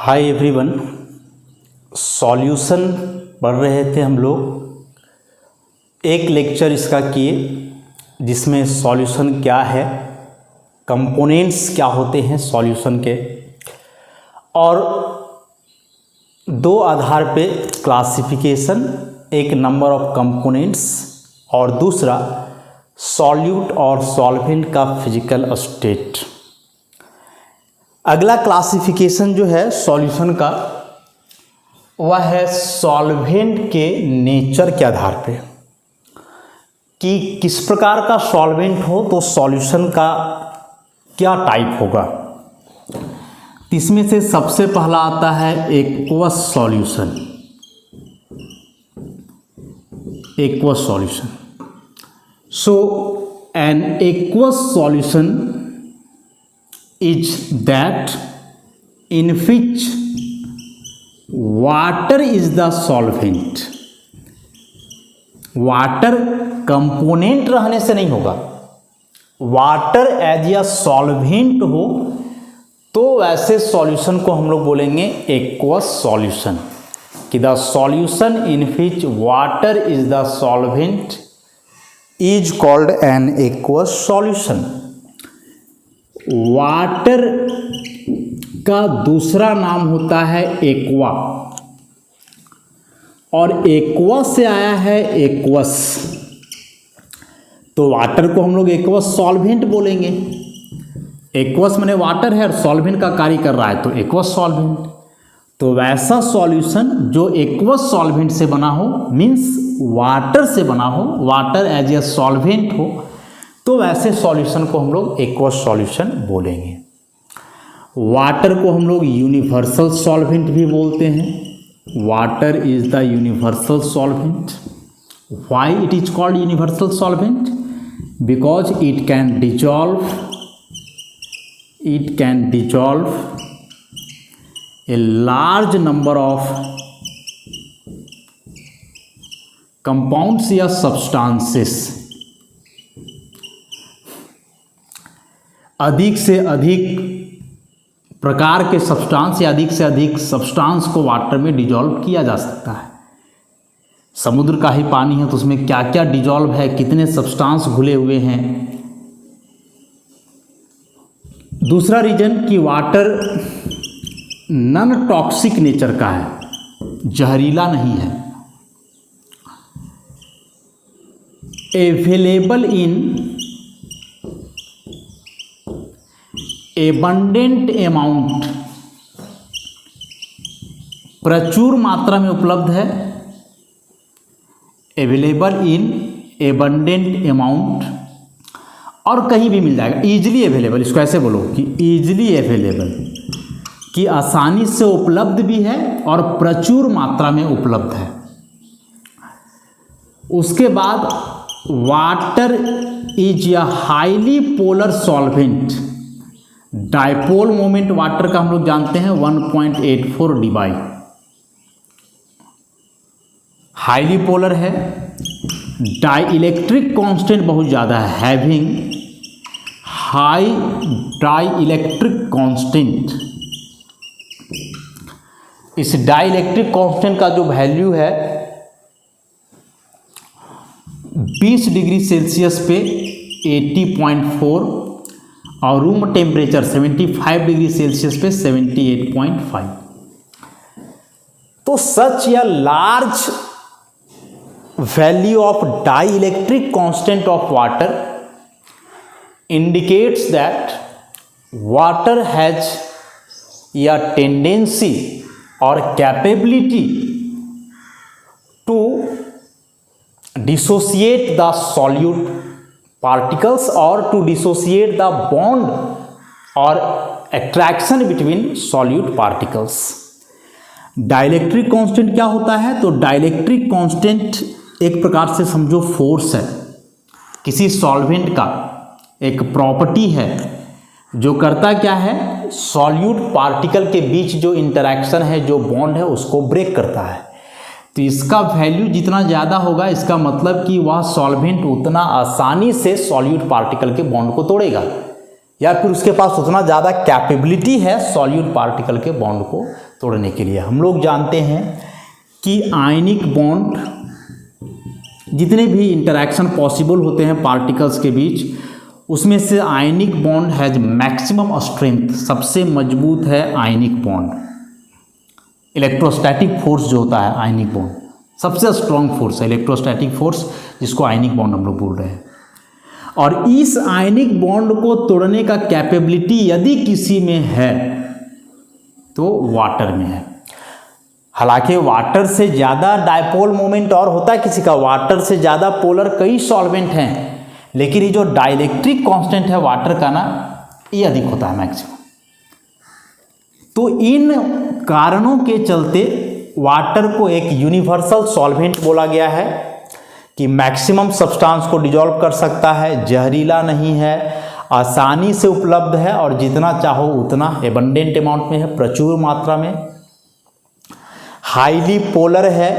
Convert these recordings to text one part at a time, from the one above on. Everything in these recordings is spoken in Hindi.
Hi everyone. सॉल्यूशन पढ़ रहे थे हम लोग। एक लेक्चर इसका किए जिसमें सॉल्यूशन क्या है, कंपोनेंट्स क्या होते हैं सॉल्यूशन के, और दो आधार पे क्लासिफिकेशन, एक नंबर ऑफ कंपोनेंट्स और दूसरा सॉल्यूट और सॉल्वेंट का फिजिकल स्टेट। अगला क्लासिफिकेशन जो है सॉल्यूशन का वह है सॉल्वेंट के नेचर के आधार पे कि किस प्रकार का सॉल्वेंट हो तो सॉल्यूशन का क्या टाइप होगा। इसमें से सबसे पहला आता है aqueous solution. Aqueous solution, so an aqueous solution is that in which water is the solvent। Water component रहने से नहीं होगा, वाटर एज या सॉल्वेंट हो तो वैसे सॉल्यूशन को हम लोग बोलेंगे एक्वस सॉल्यूशन। कि the solution in which water is the solvent is called an aqueous solution. Water का दूसरा नाम होता है एक्वा, और एक्वा से आया है एक्वस, तो वाटर को हम लोग एक्वस सॉल्वेंट बोलेंगे। एक्वस माने वाटर है और सॉल्वेंट का कार्य कर रहा है तो एक्वस सॉल्वेंट। तो वैसा सॉल्यूशन जो एक्वस सॉल्वेंट से बना हो, मीन्स वाटर से बना हो, वाटर एज ए सॉल्वेंट हो, तो वैसे सॉल्यूशन को हम लोग एक्वस सॉल्यूशन बोलेंगे। वाटर को हम लोग यूनिवर्सल सॉल्वेंट भी बोलते हैं। Water is the universal solvent. Why it is called universal solvent? Because it can dissolve a large number of compounds या सब्सटेंसेस। अधिक से अधिक प्रकार के सब्सटेंस या अधिक से अधिक सब्सटेंस को वाटर में डिजॉल्व किया जा सकता है। समुद्र का ही पानी है तो उसमें क्या क्या डिजॉल्व है, कितने सब्सटेंस घुले हुए हैं। दूसरा रीजन कि वाटर नॉन टॉक्सिक नेचर का है, जहरीला नहीं है। अवेलेबल इन एबंडेंट अमाउंट, प्रचुर मात्रा में उपलब्ध है। अवेलेबल इन एबंडेंट अमाउंट, और कहीं भी मिल जाएगा। ईजिली अवेलेबल, इसको ऐसे बोलो कि ईजिली अवेलेबल, कि आसानी से उपलब्ध भी है और प्रचुर मात्रा में उपलब्ध है। उसके बाद water is a highly polar solvent. Dipole moment water का हम लोग जानते हैं 1.84 dBi। हाईली पोलर है। डाई इलेक्ट्रिक कांस्टेंट बहुत ज़्यादा है, having high dielectric constant. इस डाई इलेक्ट्रिक कांस्टेंट का जो वैल्यू है 20 डिग्री सेल्सियस पे 80.4 और रूम टेम्परेचर 75 डिग्री सेल्सियस पे 78.5। तो such a large value of dielectric constant of water indicates that water has a tendency और capability to dissociate the solute particles or to dissociate the bond or attraction between solute particles। Dielectric constant क्या होता है? तो डाइलेक्ट्रिक कांस्टेंट एक प्रकार से समझो फोर्स है, किसी सॉल्वेंट का एक प्रॉपर्टी है जो करता क्या है, सॉल्यूट पार्टिकल के बीच जो इंटरैक्शन है, जो बॉन्ड है, उसको ब्रेक करता है। तो इसका वैल्यू जितना ज़्यादा होगा, इसका मतलब कि वह सॉल्वेंट उतना आसानी से सॉल्यूट पार्टिकल के बॉन्ड को तोड़ेगा, या फिर उसके पास उतना ज़्यादा कैपेबिलिटी है सॉल्यूट पार्टिकल के बॉन्ड को तोड़ने के लिए। हम लोग जानते हैं कि आयनिक बॉन्ड, जितने भी इंटरैक्शन पॉसिबल होते हैं पार्टिकल्स के बीच, उसमें से ionic bond has maximum strength, सबसे मजबूत है आयनिक बॉन्ड। इलेक्ट्रोस्टैटिक फोर्स जो होता है आयनिक बॉन्ड, सबसे स्ट्रॉन्ग फोर्स है इलेक्ट्रोस्टैटिक फोर्स, जिसको आयनिक बॉन्ड हम लोग बोल रहे हैं। और इस आयनिक बॉन्ड को तोड़ने का कैपेबिलिटी यदि किसी में है तो वाटर में है। हालांकि वाटर से ज़्यादा डायपोल मोमेंट और होता है किसी का, वाटर से ज़्यादा पोलर कई सॉल्वेंट हैं, लेकिन ये जो डाइलेक्ट्रिक कांस्टेंट है वाटर का ना, ये अधिक होता है मैक्सिमम। तो इन कारणों के चलते वाटर को एक यूनिवर्सल सॉल्वेंट बोला गया है कि मैक्सिमम सब्सटेंस को डिजॉल्व कर सकता है, जहरीला नहीं है, आसानी से उपलब्ध है और जितना चाहो उतना एबंडेंट अमाउंट में है, प्रचुर मात्रा में। हाईली पोलर है,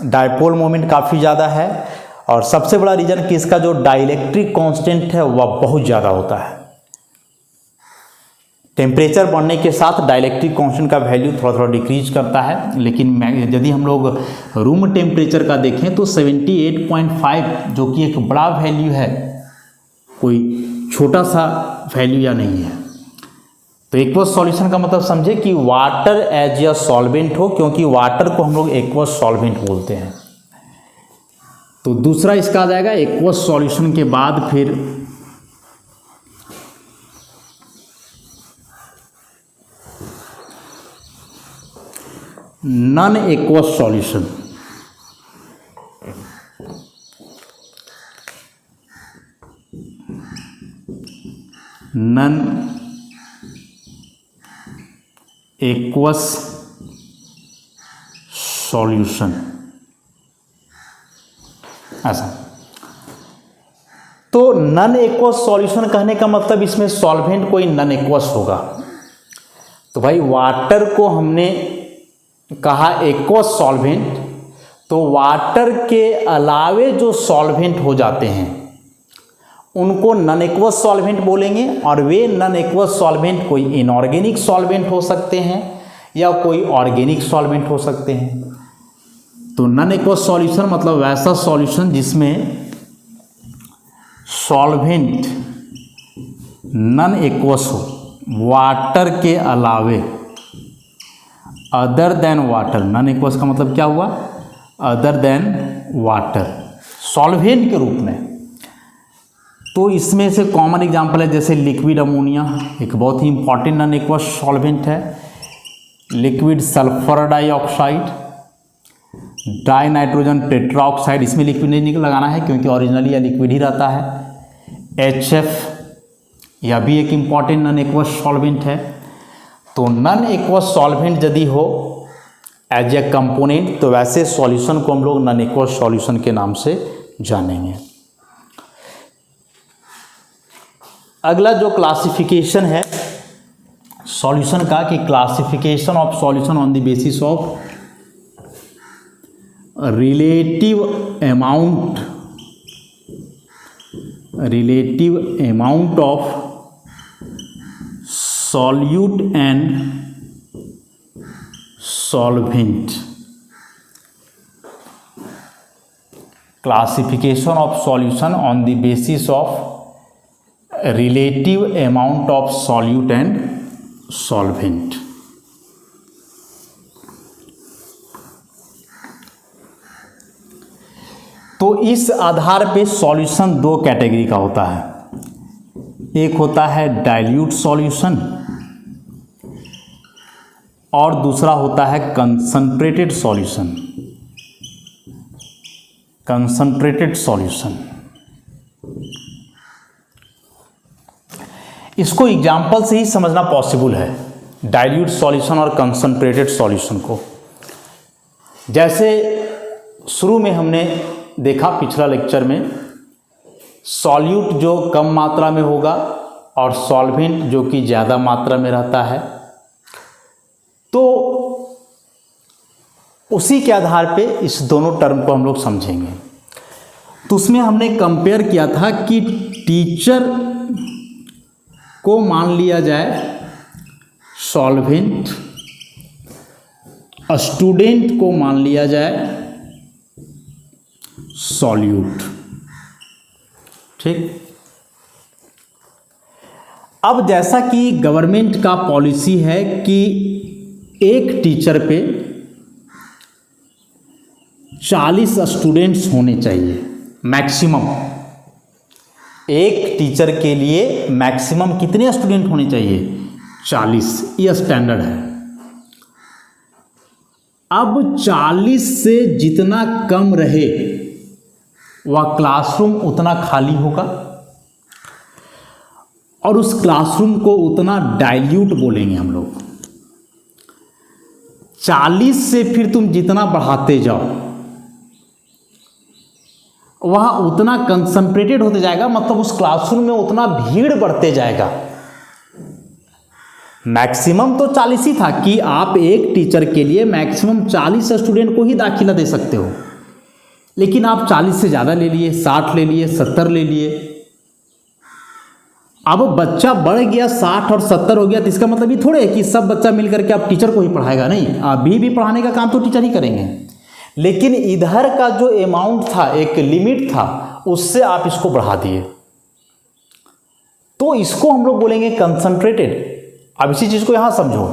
डायपोल मोमेंट काफ़ी ज़्यादा है, और सबसे बड़ा रीज़न कि इसका जो डाइलेक्ट्रिक कांस्टेंट है वह बहुत ज़्यादा होता है। टेम्परेचर बढ़ने के साथ डाइलेक्ट्रिक कांस्टेंट का वैल्यू थोड़ा थोड़ा डिक्रीज करता है, लेकिन यदि हम लोग रूम टेम्परेचर का देखें तो 78.5, जो कि एक बड़ा वैल्यू है, कोई छोटा सा वैल्यू या नहीं है। तो एक्वस सॉल्यूशन का मतलब समझे कि वाटर एज अ सॉल्वेंट हो, क्योंकि वाटर को हम लोग एक्वस सॉल्वेंट बोलते हैं। तो दूसरा इसका आ जाएगा एक्वस सॉल्यूशन के बाद फिर non aqueous solution. Non aqueous solution ऐसा। तो नॉन एक्वस सॉल्यूशन कहने का मतलब इसमें सॉल्वेंट कोई नॉन एक्वस होगा। तो भाई वाटर को हमने कहा एक्वस सॉल्वेंट, तो वाटर के अलावे जो सॉल्वेंट हो जाते हैं उनको नॉन एक्वस सॉल्वेंट बोलेंगे। और वे नॉन एक्वस सॉल्वेंट कोई इनऑर्गेनिक सॉल्वेंट हो सकते हैं या कोई ऑर्गेनिक सॉल्वेंट हो सकते हैं। तो नॉन एक्वस सॉल्यूशन मतलब वैसा सॉल्यूशन जिसमें सॉल्वेंट नॉन एक्वस हो, वाटर के अलावे, other than water. Non aqueous का मतलब क्या हुआ? अदर देन वाटर, सॉल्वेंट के रूप में। तो इसमें से कॉमन एग्जांपल है जैसे लिक्विड अमोनिया, एक बहुत ही इंपॉर्टेंट नॉन एक्वस सॉल्वेंट है। Liquid sulphur dioxide, die nitrogen tetroxide, इसमें लिक्विड नहीं लगाना है क्योंकि ओरिजिनली यह लिक्विड ही रहता है। HF, यह भी एक इम्पॉर्टेंट नॉन एक्वस सॉल्वेंट है। तो नॉन एक्वस सॉल्वेंट यदि हो एज ए कंपोनेंट, तो वैसे सॉल्यूशन को हम लोग नॉन एक्वस सॉल्यूशन के नाम से जानेंगे। अगला जो क्लासिफिकेशन है सॉल्यूशन का, कि classification of solution on the basis of relative amount of solute and solvent। Classification of solution on the basis of relative amount of solute and solvent। तो इस आधार पे सॉल्यूशन दो कैटेगरी का होता है। एक होता है डाइल्यूट सॉल्यूशन और दूसरा होता है कंसंट्रेटेड सॉल्यूशन। कंसंट्रेटेड सॉल्यूशन, इसको एग्जाम्पल से ही समझना पॉसिबल है, डाइल्यूट सॉल्यूशन और कंसंट्रेटेड सॉल्यूशन को। जैसे शुरू में हमने देखा पिछला लेक्चर में, सॉल्यूट जो कम मात्रा में होगा और सॉल्वेंट जो कि ज़्यादा मात्रा में रहता है, तो उसी के आधार पे इस दोनों टर्म को हम लोग समझेंगे। तो उसमें हमने कंपेयर किया था कि टीचर को मान लिया जाए सॉल्वेंट स्टूडेंट को मान लिया जाए सॉल्यूट। ठीक। अब जैसा कि गवर्नमेंट का पॉलिसी है कि एक टीचर पे 40 स्टूडेंट्स होने चाहिए मैक्सिमम। एक टीचर के लिए मैक्सिमम कितने स्टूडेंट होने चाहिए? 40। ये स्टैंडर्ड है। अब 40 से जितना कम रहे वह क्लासरूम उतना खाली होगा और उस क्लासरूम को उतना डाइल्यूट बोलेंगे हम लोग। 40 से फिर तुम जितना बढ़ाते जाओ वह उतना कंसंट्रेटेड होते जाएगा, मतलब उस क्लासरूम में उतना भीड़ बढ़ते जाएगा। मैक्सिमम तो 40 ही था कि आप एक टीचर के लिए मैक्सिमम 40 स्टूडेंट को ही दाखिला दे सकते हो, लेकिन आप 40 से ज़्यादा ले लिए, 60 ले लिए, 70 ले लिए। अब बच्चा बढ़ गया, 60 और 70 हो गया, तो इसका मतलब ये थोड़े है कि सब बच्चा मिलकर के आप टीचर को ही पढ़ाएगा। नहीं, अभी भी पढ़ाने का काम तो टीचर ही करेंगे, लेकिन इधर का जो अमाउंट था, एक लिमिट था, उससे आप इसको बढ़ा दिए, तो इसको हम लोग बोलेंगे कंसंट्रेटेड। अब इसी चीज़ को यहाँ समझो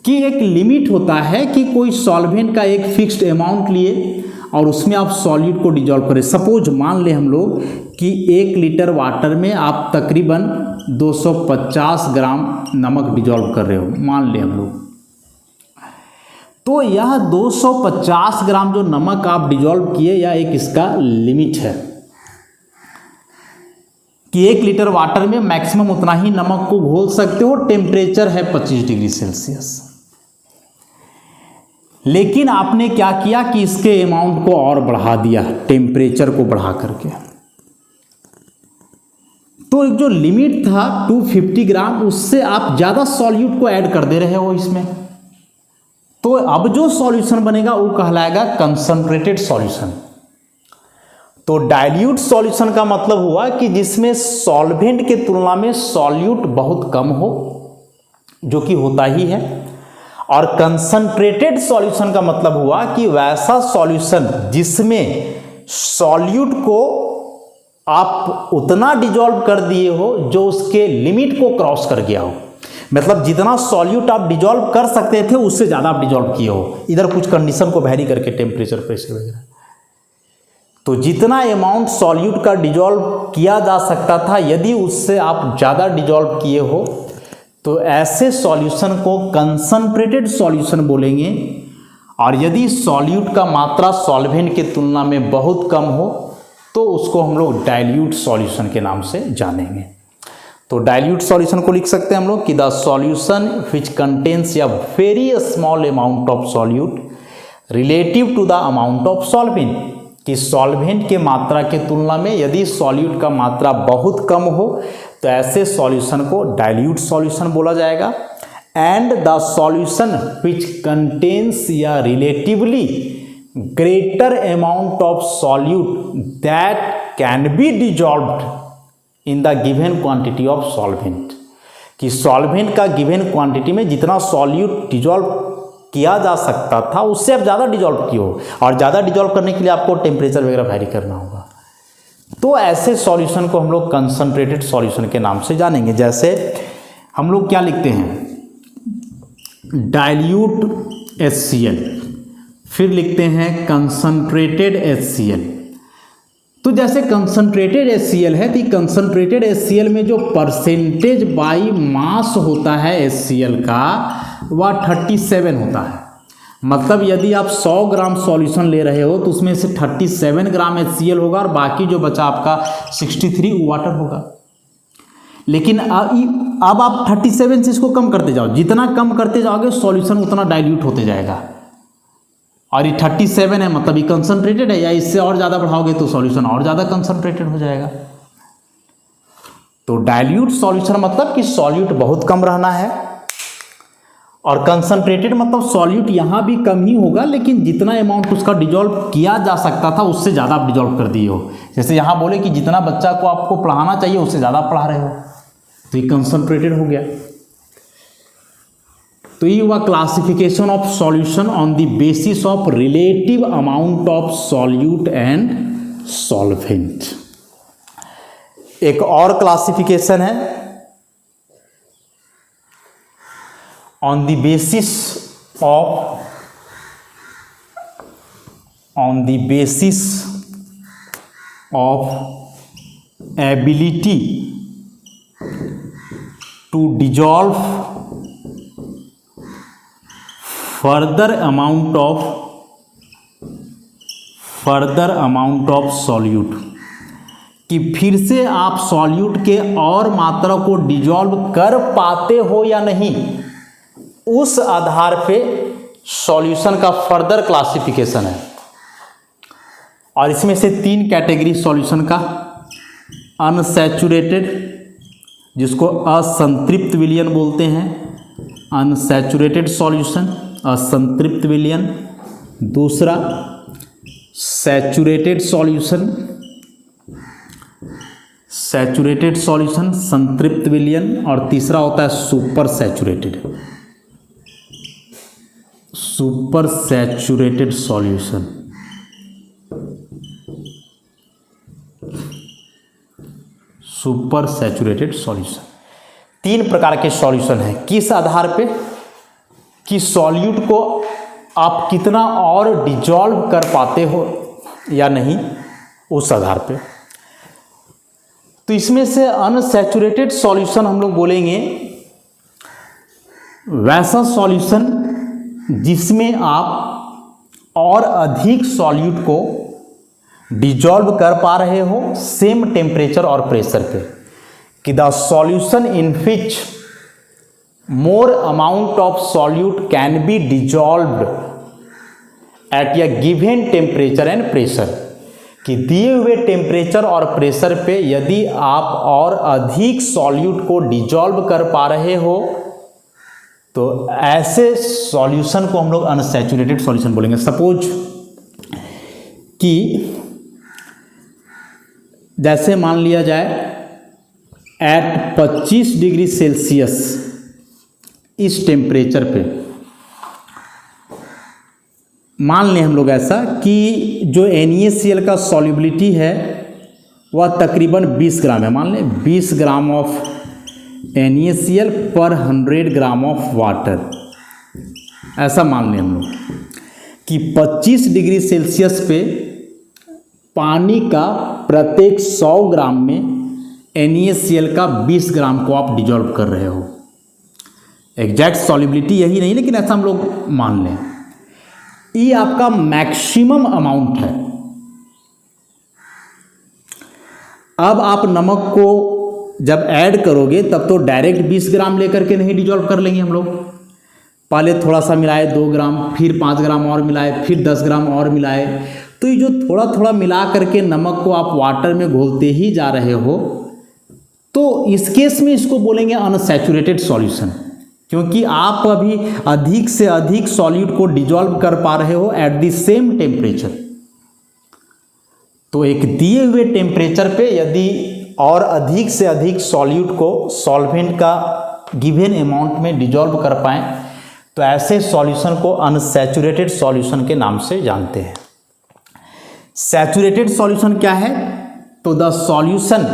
कि एक लिमिट होता है कि कोई सॉल्वेंट का एक फिक्स्ड अमाउंट लिए और उसमें आप सॉल्यूट को डिजॉल्व करें। सपोज मान ले हम लोग कि 1 लीटर वाटर में आप तकरीबन 250 ग्राम नमक डिजॉल्व कर रहे हो, मान ले हम लोग। तो यह 250 ग्राम जो नमक आप डिजॉल्व किए, यह एक इसका लिमिट है कि 1 लीटर वाटर में मैक्सिमम उतना ही नमक को घोल सकते हो। टेम्परेचर है 25 डिग्री सेल्सियस। लेकिन आपने क्या किया कि इसके अमाउंट को और बढ़ा दिया, टेम्परेचर को बढ़ा करके। तो एक जो लिमिट था 250 ग्राम, उससे आप ज़्यादा सॉल्यूट को ऐड कर दे रहे हो इसमें। तो अब जो सॉल्यूशन बनेगा वो कहलाएगा कंसंट्रेटेड सॉल्यूशन। तो डाइल्यूट सॉल्यूशन का मतलब हुआ कि जिसमें सॉल्वेंट के तुलना में सॉल्यूट बहुत कम हो, जो कि होता ही है। और कंसंट्रेटेड सॉल्यूशन का मतलब हुआ कि वैसा सॉल्यूशन जिसमें सॉल्यूट को आप उतना डिजॉल्व कर दिए हो जो उसके लिमिट को क्रॉस कर गया हो। मतलब जितना सॉल्यूट आप डिजॉल्व कर सकते थे उससे ज़्यादा आप डिजॉल्व किए हो, इधर कुछ कंडीशन को वैरी करके, टेम्परेचर, प्रेशर वगैरह। तो जितना अमाउंट सॉल्यूट का डिजॉल्व किया जा सकता था, यदि उससे आप ज़्यादा डिजॉल्व किए हो तो ऐसे सॉल्यूशन को कंसंट्रेटेड सॉल्यूशन बोलेंगे। और यदि सॉल्यूट का मात्रा सॉल्वेंट के तुलना में बहुत कम हो तो उसको हम लोग डाइल्यूट सॉल्यूशन के नाम से जानेंगे। तो डाइल्यूट सॉल्यूशन को लिख सकते हैं हम लोग कि the solution which contains a very small amount of solute relative to the amount of solvent, कि सॉल्वेंट के मात्रा के तुलना में यदि सॉल्यूट का मात्रा बहुत कम हो तो ऐसे सॉल्यूशन को डाइल्यूट सॉल्यूशन बोला जाएगा। And the solution which contains या relatively greater amount of solute that can be dissolved in the given quantity of solvent, कि सॉल्वेंट का गिवन क्वांटिटी में जितना सॉल्यूट डिजॉल्व किया जा सकता था उससे आप ज़्यादा डिजॉल्व किए हो, और ज़्यादा डिजॉल्व करने के लिए आपको टेम्परेचर वगैरह वैरी करना होगा। तो ऐसे सॉल्यूशन को हम लोग कंसंट्रेटेड सॉल्यूशन के नाम से जानेंगे। जैसे हम लोग क्या लिखते हैं, डाइल्यूट HCl, फिर लिखते हैं कंसंट्रेटेड HCl। तो जैसे कंसंट्रेटेड HCl है तो कंसंट्रेटेड HCl में जो परसेंटेज बाई मास होता है HCl का वह 37 होता है। मतलब यदि आप 100 ग्राम सॉल्यूशन ले रहे हो तो उसमें से 37 ग्राम HCl होगा और बाकी जो बचा आपका 63 वाटर होगा। लेकिन अब आप 37 से इसको कम करते जाओ, जितना कम करते जाओगे सॉल्यूशन उतना डाइल्यूट होते जाएगा। और ये 37 है मतलब ये कंसंट्रेटेड है, या इससे और ज़्यादा बढ़ाओगे तो सॉल्यूशन और ज़्यादा कंसंट्रेटेड हो जाएगा। तो डाइल्यूट सॉल्यूशन मतलब कि सॉल्यूट बहुत कम रहना है, और कंसंट्रेटेड मतलब सॉल्यूट यहाँ भी कम ही होगा लेकिन जितना अमाउंट उसका डिजॉल्व किया जा सकता था उससे ज़्यादा आप डिजॉल्व कर दिए हो। जैसे यहाँ बोले कि जितना बच्चा को आपको पढ़ाना चाहिए उससे ज़्यादा पढ़ा रहे हो, तो ये कंसंट्रेटेड हो गया। तो ये हुआ classification of solution on the basis of relative amount of solute and solvent. एक और क्लासिफिकेशन है on the basis of ability to dissolve further amount of solute, कि फिर से आप सॉल्यूट के और मात्रा को डिजॉल्व कर पाते हो या नहीं, उस आधार पे सॉल्यूशन का फर्दर क्लासिफिकेशन है। और इसमें से 3 कैटेगरी सॉल्यूशन का, अनसैचुरेटेड जिसको असंतृप्त विलयन बोलते हैं, अनसैचुरेटेड सॉल्यूशन असंतृप्त विलयन, दूसरा सैचुरेटेड सॉल्यूशन संतृप्त विलयन, और तीसरा होता है super saturated solution. Super saturated solution 3 प्रकार के सॉल्यूशन हैं। किस आधार पे? कि सॉल्यूट को आप कितना और डिजॉल्व कर पाते हो या नहीं, उस आधार पे। तो इसमें से अनसैचुरेटेड सॉल्यूशन हम लोग बोलेंगे वैसा सॉल्यूशन जिसमें आप और अधिक सॉल्यूट को डिजॉल्व कर पा रहे हो सेम टेम्परेचर और प्रेशर पे, कि the solution in which more amount of solute can be dissolved at a given temperature and pressure, कि दिए हुए टेम्परेचर और प्रेशर पे यदि आप और अधिक सॉल्यूट को डिजॉल्व कर पा रहे हो तो ऐसे सॉल्यूशन को हम लोग अनसैचुरेटेड सॉल्यूशन बोलेंगे। सपोज कि जैसे मान लिया जाए एट 25 डिग्री सेल्सियस इस टेम्परेचर पे मान लें हम लोग ऐसा कि जो NaCl का सॉल्युबिलिटी है वह तकरीबन 20 ग्राम है। मान लें 20 ग्राम ऑफ NaCl पर 100 ग्राम ऑफ वाटर, ऐसा मान लें हम लोग कि 25 डिग्री सेल्सियस पे पानी का प्रत्येक 100 ग्राम में NaCl का 20 ग्राम को आप डिजॉल्व कर रहे हो। एग्जैक्ट सॉल्युबिलिटी यही नहीं, लेकिन ऐसा हम लोग मान लें। ये आपका मैक्सिमम अमाउंट है। अब आप नमक को जब ऐड करोगे तब तो डायरेक्ट 20 ग्राम लेकर के नहीं डिजॉल्व कर लेंगे हम लोग। पहले थोड़ा सा मिलाए 2 ग्राम, फिर 5 ग्राम और मिलाए, फिर 10 ग्राम और मिलाए। तो ये जो थोड़ा थोड़ा मिला करके नमक को आप वाटर में घोलते ही जा रहे हो, तो इस केस में इसको बोलेंगे अनसैचुरेटेड सॉल्यूशन, क्योंकि आप अभी अधिक से अधिक सॉल्यूट को डिजॉल्व कर पा रहे हो एट द सेम टेम्परेचर। तो एक दिए हुए टेम्परेचर पे यदि और अधिक से अधिक सॉल्यूट को सॉल्वेंट का गिवन अमाउंट में डिजॉल्व कर पाएं तो ऐसे सॉल्यूशन को अनसैचुरेटेड सॉल्यूशन के नाम से जानते हैं। सैचुरेटेड सॉल्यूशन क्या है? तो the solution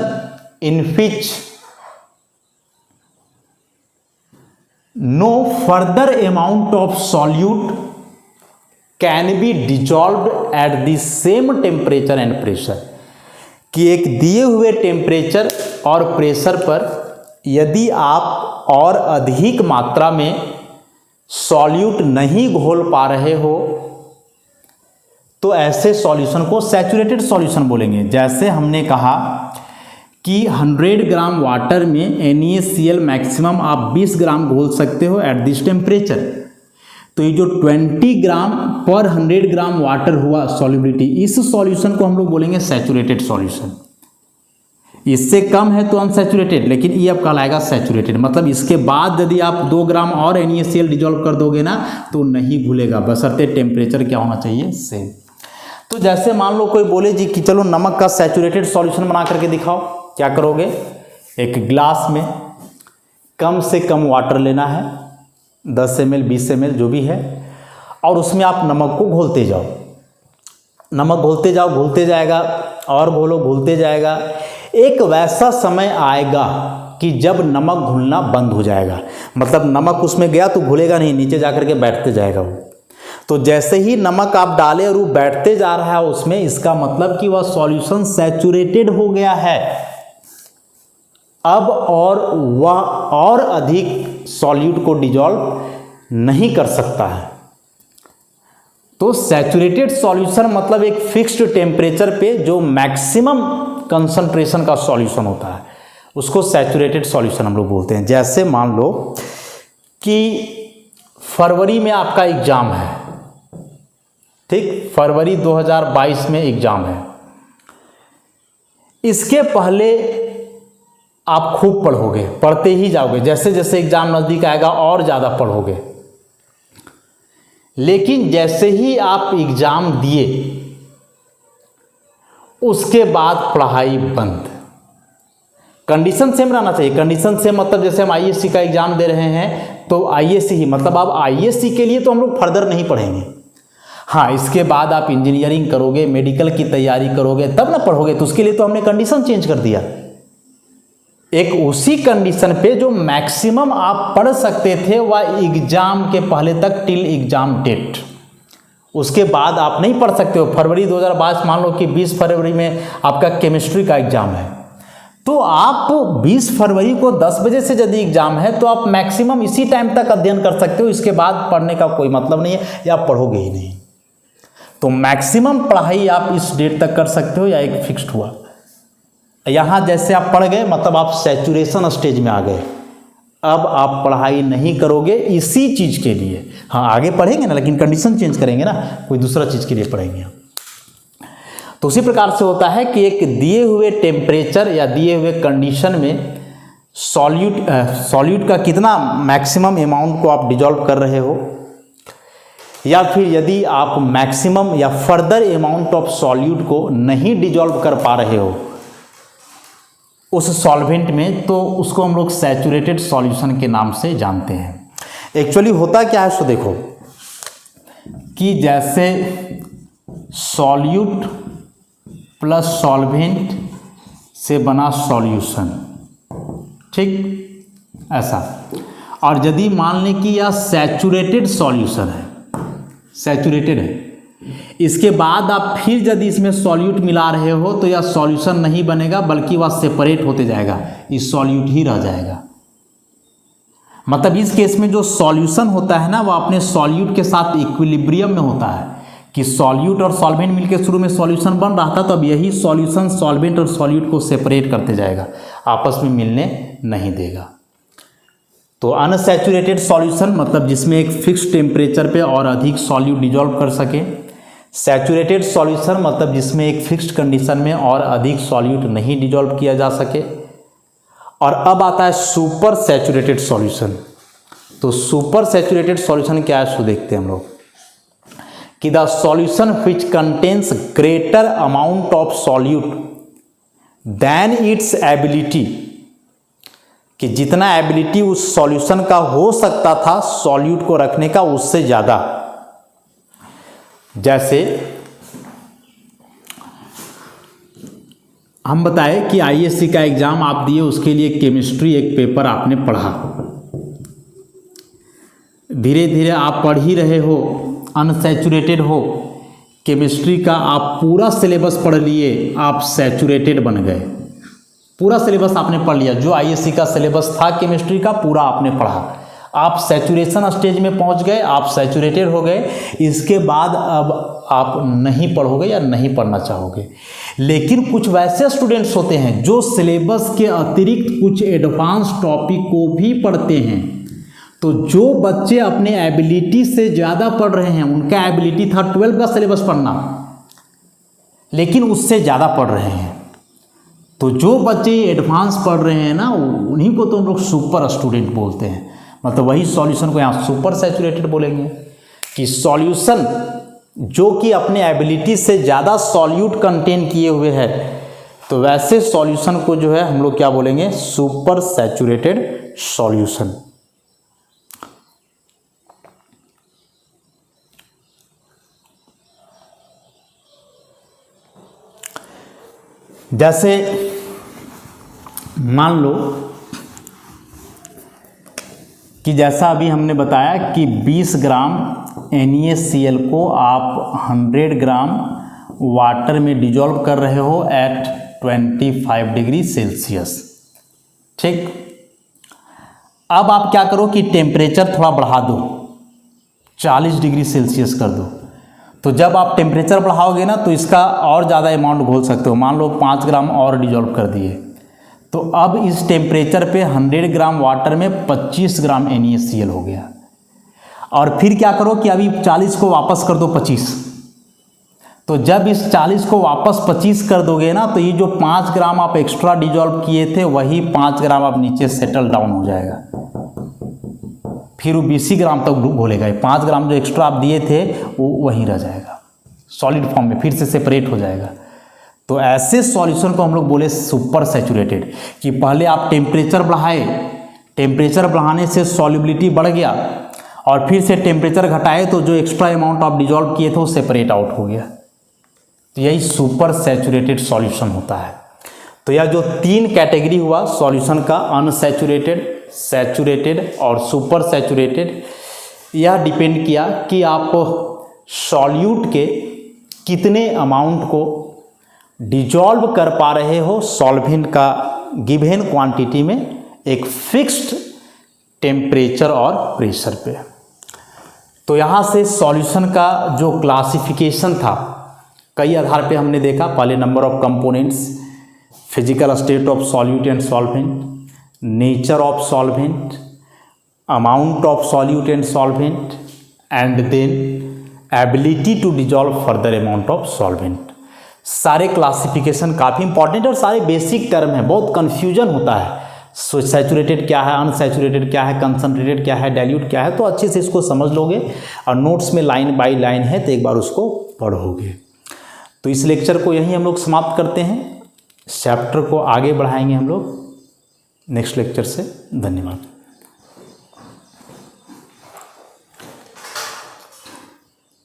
in which no further amount of solute can be dissolved at the same temperature and pressure, कि एक दिए हुए टेम्परेचर और प्रेशर पर यदि आप और अधिक मात्रा में सॉल्यूट नहीं घोल पा रहे हो तो ऐसे सॉल्यूशन को सैचुरेटेड सॉल्यूशन बोलेंगे। जैसे हमने कहा कि 100 ग्राम वाटर में NaCl मैक्सिमम आप 20 ग्राम घोल सकते हो एट दिस टेम्परेचर। तो ये जो 20 ग्राम पर 100 ग्राम वाटर हुआ सॉल्युबिलिटी, इस सॉल्यूशन को हम लोग बोलेंगे सैचुरेटेड सॉल्यूशन। इससे कम है तो अनसैचुरेटेड, लेकिन ये अब कहलाएगा सैचुरेटेड। मतलब इसके बाद यदि आप 2 ग्राम और NaCl डिजॉल्व कर दोगे ना तो नहीं घुलेगा, बशर्ते टेम्परेचर क्या होना चाहिए, सेम। तो जैसे मान लो कोई बोले जी कि चलो नमक का सैचुरेटेड सॉल्यूशन बना करके दिखाओ, क्या करोगे? एक ग्लास में कम से कम वाटर लेना है 10 ml 20 ml जो भी है, और उसमें आप नमक को घोलते जाओ, नमक घोलते जाओ, घुलते जाएगा, और घोलो, घुलते जाएगा। एक वैसा समय आएगा कि जब नमक घुलना बंद हो जाएगा, मतलब नमक उसमें गया तो घुलेगा नहीं, नीचे जा कर के बैठते जाएगा वो। तो जैसे ही नमक आप डालें और वो बैठते जा रहा है उसमें, इसका मतलब कि वह सॉल्यूशन सैचुरेटेड हो गया है अब, और वह और अधिक सॉल्यूट को डिजॉल्व नहीं कर सकता है। तो सैचुरेटेड सॉल्यूशन मतलब एक फिक्स्ड टेम्परेचर पे जो मैक्सिमम कंसंट्रेशन का सॉल्यूशन होता है, उसको सैचुरेटेड सॉल्यूशन हम लोग बोलते हैं। जैसे मान लो कि फरवरी में आपका एग्ज़ाम है, ठीक, फरवरी 2022 में एग्ज़ाम है। इसके पहले आप खूब पढ़ोगे, पढ़ते ही जाओगे, जैसे जैसे एग्ज़ाम नज़दीक आएगा और ज़्यादा पढ़ोगे। लेकिन जैसे ही आप एग्ज़ाम दिए उसके बाद पढ़ाई बंद। कंडीशन सेम रहना चाहिए। कंडीशन सेम मतलब जैसे हम आईएससी का एग्ज़ाम दे रहे हैं तो आईएससी ही, मतलब आप आईएससी के लिए तो हम लोग फर्दर नहीं पढ़ेंगे। हाँ, इसके बाद आप इंजीनियरिंग करोगे, मेडिकल की तैयारी करोगे, तब ना पढ़ोगे, तो उसके लिए तो हमने कंडीशन चेंज कर दिया। एक उसी कंडीशन पे जो मैक्सिमम आप पढ़ सकते थे वह एग्ज़ाम के पहले तक, टिल एग्ज़ाम डेट, उसके बाद आप नहीं पढ़ सकते हो। फरवरी 2022, मान लो कि 20 फरवरी में आपका केमिस्ट्री का एग्ज़ाम है, तो आप 20 फरवरी को 10 बजे से यदि एग्ज़ाम है तो आप मैक्सिमम इसी टाइम तक अध्ययन कर सकते हो, इसके बाद पढ़ने का कोई मतलब नहीं है, या आप पढ़ोगे ही नहीं। तो मैक्सिमम पढ़ाई आप इस डेट तक कर सकते हो, या एक फिक्स्ड हुआ। यहाँ जैसे आप पढ़ गए मतलब आप सैचुरेशन स्टेज में आ गए, अब आप पढ़ाई नहीं करोगे इसी चीज़ के लिए। हाँ, आगे पढ़ेंगे ना, लेकिन कंडीशन चेंज करेंगे ना, कोई दूसरा चीज़ के लिए पढ़ेंगे। तो उसी प्रकार से होता है कि एक दिए हुए टेम्परेचर या दिए हुए कंडीशन में सॉल्यूट का कितना मैक्सिमम अमाउंट को आप डिजॉल्व कर रहे हो, या फिर यदि आप मैक्सिमम या फर्दर अमाउंट ऑफ सॉल्यूट को नहीं डिजॉल्व कर पा रहे हो उस सॉल्वेंट में, तो उसको हम लोग सैचुरेटेड सॉल्यूशन के नाम से जानते हैं। एक्चुअली होता क्या है, सो देखो कि जैसे सॉल्यूट प्लस सॉल्वेंट से बना सॉल्यूशन, ठीक, ऐसा। और यदि मान लें कि यह सैचुरेटेड सॉल्यूशन है, सैचुरेटेड है, इसके बाद आप फिर यदि इसमें सॉल्यूट मिला रहे हो तो यह सॉल्यूशन नहीं बनेगा, बल्कि वह सेपरेट होते जाएगा, इस सॉल्यूट ही रह जाएगा। मतलब इस केस में जो सॉल्यूशन होता है ना, वह अपने सॉल्यूट के साथ इक्विलिब्रियम में होता है, कि सॉल्यूट और सॉल्वेंट मिलकर शुरू में सॉल्यूशन बन रहा था, तो अब यही सॉल्यूशन सॉल्वेंट और सॉल्यूट को सेपरेट करते जाएगा, आपस में मिलने नहीं देगा। तो अनसैचुरेटेड सॉल्यूशन मतलब जिसमें एक फिक्स टेम्परेचर पे और अधिक सॉल्यूट डिजॉल्व कर सके। सैचुरेटेड सॉल्यूशन मतलब जिसमें एक फिक्स्ड कंडीशन में और अधिक सॉल्यूट नहीं डिजॉल्व किया जा सके। और अब आता है सुपर सैचुरेटेड सॉल्यूशन। तो सुपर सैचुरेटेड सॉल्यूशन क्या है, सो देखते हैं हम लोग कि the solution which contains greater amount of solute than its ability, कि जितना एबिलिटी उस सॉल्यूशन का हो सकता था सॉल्यूट को रखने का, उससे ज़्यादा। जैसे हम बताएं कि आईएससी का एग्ज़ाम आप दिए, उसके लिए केमिस्ट्री एक पेपर आपने पढ़ा, धीरे धीरे आप पढ़ ही रहे हो, अनसैचुरेटेड हो, केमिस्ट्री का आप पूरा सिलेबस पढ़ लिए, आप सैचुरेटेड बन गए, पूरा सिलेबस आपने पढ़ लिया, जो आईएससी का सिलेबस था केमिस्ट्री का पूरा आपने पढ़ा, आप सैचुरेशन स्टेज में पहुंच गए, आप सैचुरेटेड हो गए। इसके बाद अब आप नहीं पढ़ोगे या नहीं पढ़ना चाहोगे। लेकिन कुछ वैसे स्टूडेंट्स होते हैं जो सिलेबस के अतिरिक्त कुछ एडवांस टॉपिक को भी पढ़ते हैं। तो जो बच्चे अपने एबिलिटी से ज़्यादा पढ़ रहे हैं, उनका एबिलिटी था 12 का सिलेबस पढ़ना, लेकिन उससे ज़्यादा पढ़ रहे हैं, तो जो बच्चे एडवांस पढ़ रहे हैं ना, उन्हीं को तो हम लोग सुपर स्टूडेंट बोलते हैं। मतलब वही सॉल्यूशन को यहाँ सुपर सैचुरेटेड बोलेंगे, कि सॉल्यूशन जो कि अपने एबिलिटी से ज़्यादा सॉल्यूट कंटेन किए हुए है, तो वैसे सॉल्यूशन को जो है हम लोग क्या बोलेंगे, सुपर सैचुरेटेड सॉल्यूशन। जैसे मान लो कि जैसा अभी हमने बताया कि 20 ग्राम NaCl को आप 100 ग्राम वाटर में डिजॉल्व कर रहे हो एट 25 डिग्री सेल्सियस। ठीक, अब आप क्या करो कि टेम्परेचर थोड़ा बढ़ा दो, 40 डिग्री सेल्सियस कर दो। तो जब आप टेम्परेचर बढ़ाओगे ना तो इसका और ज़्यादा अमाउंट घोल सकते हो। मान लो 5 ग्राम और डिजॉल्व कर दिए, तो अब इस टेम्परेचर पे 100 ग्राम वाटर में 25 ग्राम NaCl हो गया। और फिर क्या करो कि अभी 40 को वापस कर दो 25। तो जब इस 40 को वापस 25 कर दोगे ना तो ये जो 5 ग्राम आप एक्स्ट्रा डिजॉल्व किए थे वही 5 ग्राम अब नीचे सेटल डाउन हो जाएगा, फिर वो 20 ग्राम तक घोलेगा। 5 ग्राम जो एक्स्ट्रा आप दिए थे वो वहीं रह जाएगा, सॉलिड फॉर्म में फिर से सेपरेट हो जाएगा। तो ऐसे सॉल्यूशन को हम लोग बोले सुपर सैचुरेटेड, कि पहले आप टेम्परेचर बढ़ाए, टेम्परेचर बढ़ाने से सॉल्युबिलिटी बढ़ गया और फिर से टेम्परेचर घटाए तो जो एक्स्ट्रा अमाउंट आप डिजॉल्व किए थे वो सेपरेट आउट हो गया। तो यही सुपर सैचुरेटेड सॉल्यूशन होता है। तो यह जो 3 कैटेगरी हुआ सॉल्यूशन का, अनसैचुरेटेड, सैचुरेटेड और सुपर सैचुरेटेड, यह डिपेंड किया कि आप सॉल्यूट के कितने अमाउंट को डिजॉल्व कर पा रहे हो सॉल्वेंट का गिवन क्वांटिटी में एक फिक्स्ड टेम्परेचर और प्रेशर पे। तो यहाँ से सॉल्यूशन का जो क्लासिफिकेशन था कई आधार पे हमने देखा। पहले number of components, physical state of solute and solvent, nature of solvent, amount of solute and solvent, and then ability to dissolve further amount of solvent. सारे क्लासिफिकेशन काफ़ी इंपॉर्टेंट और सारे बेसिक टर्म हैं, बहुत कन्फ्यूजन होता है। सैचुरेटेड क्या है, अनसैचुरेटेड क्या है, कंसनट्रेटेड क्या है, डाइल्यूट क्या है, तो अच्छे से इसको समझ लोगे और नोट्स में लाइन बाय लाइन है तो एक बार उसको पढ़ोगे। तो इस लेक्चर को यहीं हम लोग समाप्त करते हैं, चैप्टर को आगे बढ़ाएंगे हम लोग नेक्स्ट लेक्चर से। धन्यवाद।